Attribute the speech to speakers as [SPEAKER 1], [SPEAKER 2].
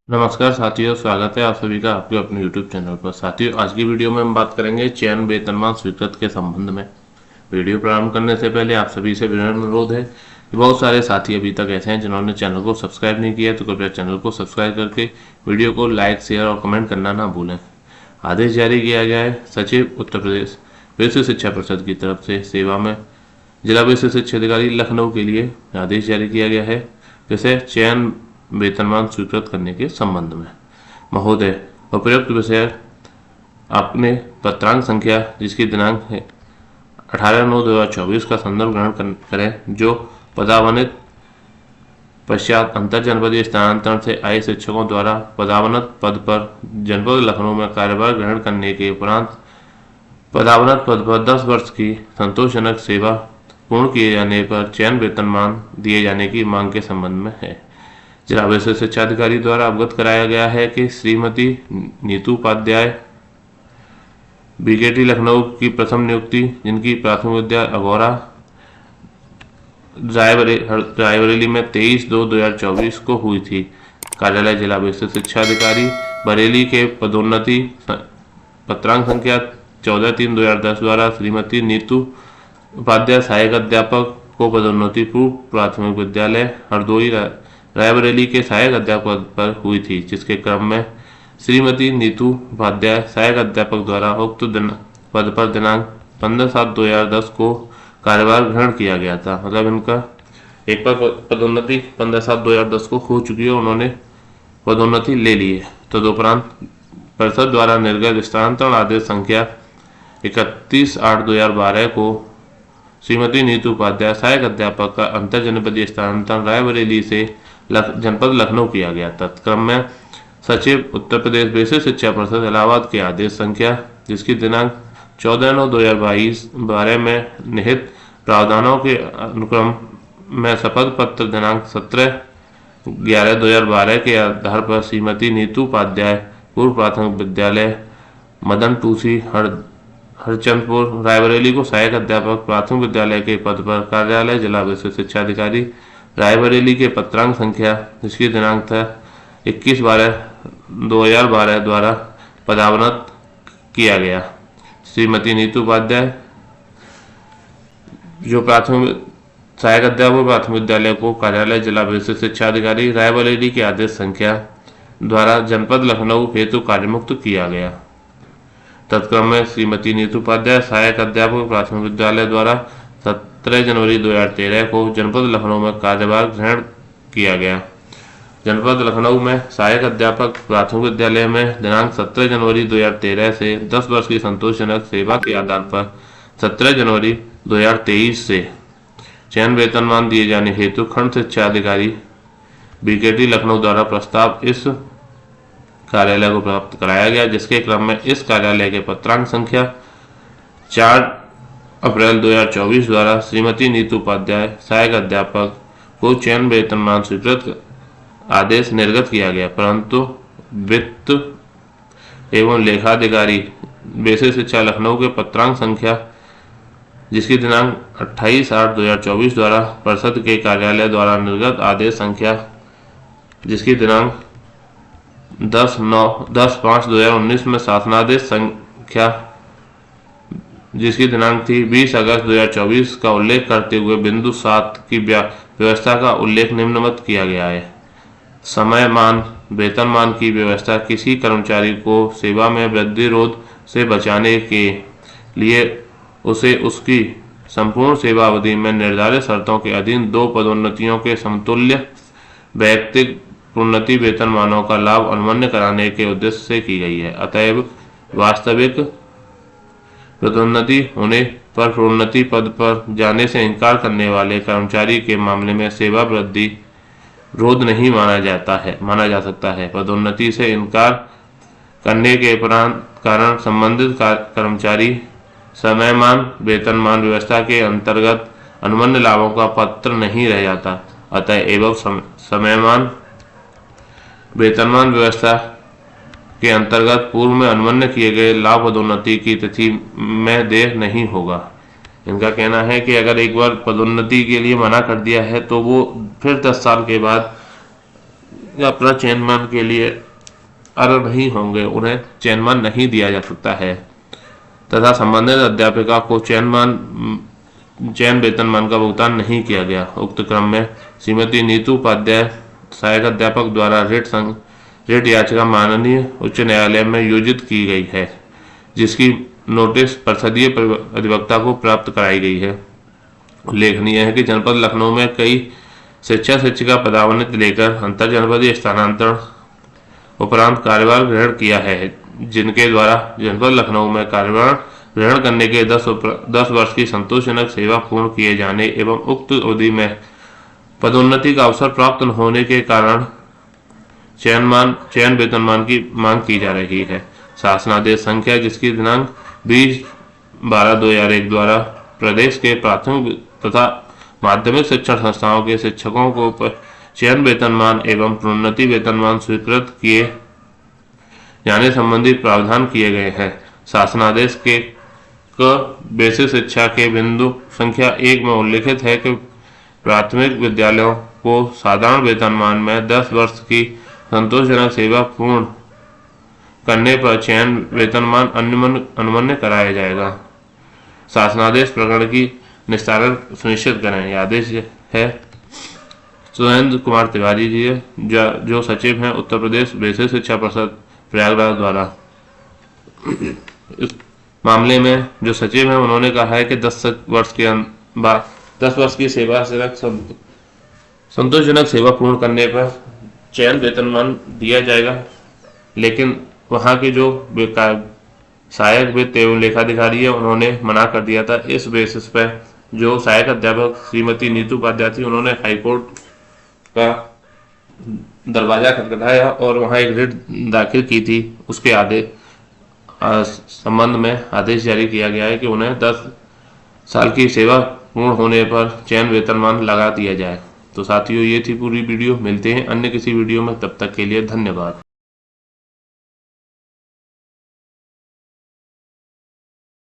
[SPEAKER 1] नमस्कार साथियों, स्वागत है आप सभी का आपके अपने YouTube चैनल पर। साथियों, आज की वीडियो में हम बात करेंगे चयन वेतनमान स्वीकृत के संबंध में। वीडियो प्रारंभ करने से पहले आप सभी से विनम्र अनुरोध है कि बहुत सारे साथी अभी तक ऐसे हैं जिन्होंने चैनल को सब्सक्राइब नहीं किया, तो कृपया चैनल को सब्सक्राइब करके वीडियो को लाइक, शेयर और कमेंट करना ना भूलें। आदेश जारी किया गया है सचिव उत्तर प्रदेश विश्व शिक्षा परिषद की तरफ से सेवा में जिला विशेष शिक्षा अधिकारी लखनऊ के लिए आदेश जारी किया गया है, जिसे चयन वेतनमान स्वीकृत करने के संबंध में। महोदय, उपयुक्त विषय आपने पत्रांक संख्या जिसकी दिनांक है 18/9/2024 का संदर्भ ग्रहण करें, जो पदावनित पश्चात अंतर जनपदीय स्थानांतरण से आए शिक्षकों द्वारा पदावनत पद पर जनपद लखनऊ में कार्यभार ग्रहण करने के उपरांत पदावनत पद पर 10 वर्ष की संतोषजनक सेवा पूर्ण किए जाने पर चयन वेतनमान दिए जाने की मांग के संबंध में है। जिला विशेष शिक्षा अधिकारी द्वारा अवगत कराया गया है कि श्रीमती नीतू उपाध्याय बीकेटी लखनऊ की प्रथम नियुक्ति, जिनकी प्राथमिक विद्यालय अगौरा रायबरेली में 23/2/2024 को हुई थी। कार्यालय जिला विशेष शिक्षा अधिकारी बरेली के पदोन्नति पत्रांक संख्या 14/3/2010 द्वारा श्रीमती नीतू उपाध्याय सहायक अध्यापक को पदोन्नति पूर्व प्राथमिक विद्यालय हरदोई रायबरेली के सहायक अध्यापक पर हुई थी, जिसके क्रम में श्रीमती नीतू उपाध्याय सहायक अध्यापक द्वारा उक्त पद पर दिनांक 15/7/2010 को कार्यभार ग्रहण किया गया था। मतलब इनका एक बार पदोन्नति 15/7/2010 को हो चुकी है, उन्होंने पदोन्नति ले ली है। तदुपरांत परिषद द्वारा निर्गत स्थानांतरण आदेश संख्या 31/8/2012 को श्रीमती नीतू उपाध्याय सहायक अध्यापक का अंतर जनपदीय स्थानांतरण रायबरेली से जनपद लखनऊ किया गया। तत्क्रम में सचिव उत्तर प्रदेश विशेष शिक्षा परिषद इलाहाबाद के आदेश संख्या जिसकी दिनांक 14/9/2012 में निहित प्रावधानों के अनुक्रम में शपथ पत्र दिनांक 17/11/2012 के आधार पर श्रीमती नीतू उपाध्याय पूर्व प्राथमिक विद्यालय मदन टूसी हरचंदपुर रायबरेली को सहायक अध्यापक प्राथमिक विद्यालय के पद पर कार्यालय जिला विशेष शिक्षा अधिकारी रायबरेली के पत्रांक संख्या जिसकी दिनांक था 21/12/2012 द्वारा पदावनत किया गया। श्रीमती नीतू उपाध्याय जो प्राथमिक सहायक अध्यापक प्राथमिक विद्यालय को कार्यालय जिला विशेष शिक्षा अधिकारी रायबरेली के आदेश संख्या द्वारा जनपद लखनऊ हेतु कार्यमुक्त किया गया। तत्क्रम में श्रीमती नीतू उपाध्याय सहायक अध्यापक प्राथमिक विद्यालय द्वारा 17 जनवरी 2013 को जनपद लखनऊ में कार्यभार ग्रहण किया गया। जनपद लखनऊ में सहायक अध्यापक प्राथमिक विद्यालय में दिनांक 17 जनवरी 2013 से 10 वर्ष की संतोषजनक सेवा के आधार पर 17 जनवरी 2023 से चयन वेतनमान दिए जाने हेतु खंड शिक्षा अधिकारी बीकेटी लखनऊ द्वारा प्रस्ताव इस कार्यालय को प्राप्त कराया गया, जिसके क्रम में इस कार्यालय के पत्रांक संख्या 4/2024 द्वारा श्रीमती नीतू उपाध्याय सहायक अध्यापक को चयन वेतनमान स्वीकृत आदेश निर्गत किया गया, परंतु वित्त एवं लेखाधिकारी विशेष शिक्षा लखनऊ के पत्रांक संख्या जिसकी दिनांक 28/8/2024 द्वारा परिषद के कार्यालय द्वारा निर्गत आदेश संख्या जिसकी दिनांक 10/5/2019 में शासनादेश संख्या जिसकी दिनांक थी 20 अगस्त 2024 का उल्लेख करते हुए बिंदु 7 की व्यवस्था का उल्लेख निम्नवत किया गया है। समयमान वेतनमान की व्यवस्था किसी कर्मचारी को सेवा में वृद्धि रोध से बचाने के लिए उसे उसकी संपूर्ण सेवा अवधि में निर्धारित शर्तों के अधीन 2 पदोन्नतियों के समतुल्य वैयक्तिक प्रोन्नति वेतनमानों का लाभ अनुमन्य कराने के उद्देश्य से की गई है। अतएव वास्तविक पदोन्नति होने पर प्रोन्नति पद पर जाने से इनकार करने वाले कर्मचारी के मामले में सेवा वृद्धि रोध नहीं माना जा सकता है। पदोन्नति से इनकार करने के कारण संबंधित कर्मचारी समयमान वेतनमान व्यवस्था के अंतर्गत अनुमन्य लाभों का पात्र नहीं रह जाता। अतः एवं समयमान वेतनमान व्यवस्था के अंतर्गत पूर्व में अनुमन्य किए गए लाभ पदोन्नति की तिथि में देर नहीं होगा। इनका कहना है कि अगर एक बार पदोन्नति के लिए मना कर दिया है तो वो फिर 10 साल के बाद अपना चयनमान के लिए अर्ह नहीं होंगे, उन्हें चयनमान नहीं दिया जा सकता है तथा संबंधित अध्यापिका को चयन वेतनमान का भुगतान नहीं किया गया। उक्त क्रम में श्रीमती नीतू उपाध्याय सहायक अध्यापक द्वारा रिट याचिका माननीय उच्च न्यायालय में योजित की गई है, जिसकी नोटिस परिषदीय अधिवक्ता को प्राप्त कराई गई है। उल्लेखनीय है कि जनपद लखनऊ में कई शिक्षिका पदावनति लेकर अंतर जनपदीय स्थानांतरण उपरांत कार्यभार ग्रहण किया है, जिनके द्वारा जनपद लखनऊ में कार्यभार ग्रहण करने के 10 वर्ष की संतोषजनक सेवा पूर्ण किए जाने एवं उक्त अवधि में पदोन्नति का अवसर प्राप्त होने के कारण चयन वेतनमान की मांग की जा रही है। शासनादेश संख्या जिसकी दिनांक 20/12/2001 द्वारा प्रदेश के प्राथमिक तथा माध्यमिक शिक्षण संस्थाओं के शिक्षकों को चयन वेतनमान एवं प्रोन्नति वेतनमान स्वीकृत किए जाने संबंधी प्रावधान किए गए हैं। शासनादेश के बेसिक शिक्षा के बिंदु संख्या 1 में उल्लिखित है कि प्राथमिक विद्यालयों को साधारण वेतनमान में 10 वर्ष की संतोषजनक सेवा पूर्ण करने पर चयन वेतनमान अनुमन्य कराया जाएगा। शासनादेश प्रकरण की निस्तारण सुनिश्चित करें। यह आदेश है सुरेंद्र कुमार तिवारी जी जो सचिव हैं उत्तर प्रदेश बेसिक शिक्षा परिषद प्रयागराज द्वारा। इस मामले में जो सचिव हैं उन्होंने कहा है कि 10 वर्ष की सेवा संतोषजनक सेवा पूर्ण करने पर चयन वेतनमान दिया जाएगा, लेकिन वहाँ के जो सहायक वित्त एवं लेखाधिकारी है उन्होंने मना कर दिया था। इस बेसिस पर जो सहायक अध्यापक श्रीमती नीतू उपाध्याय थी उन्होंने हाईकोर्ट का दरवाजा खटखटाया और वहाँ एक रिट दाखिल की थी। उसके संबंध में आदेश जारी किया गया है कि उन्हें 10 साल की सेवा पूर्ण होने पर चयन वेतनमान लगा दिया जाए। तो साथियों, ये थी पूरी वीडियो। मिलते हैं अन्य किसी वीडियो में, तब तक के लिए धन्यवाद।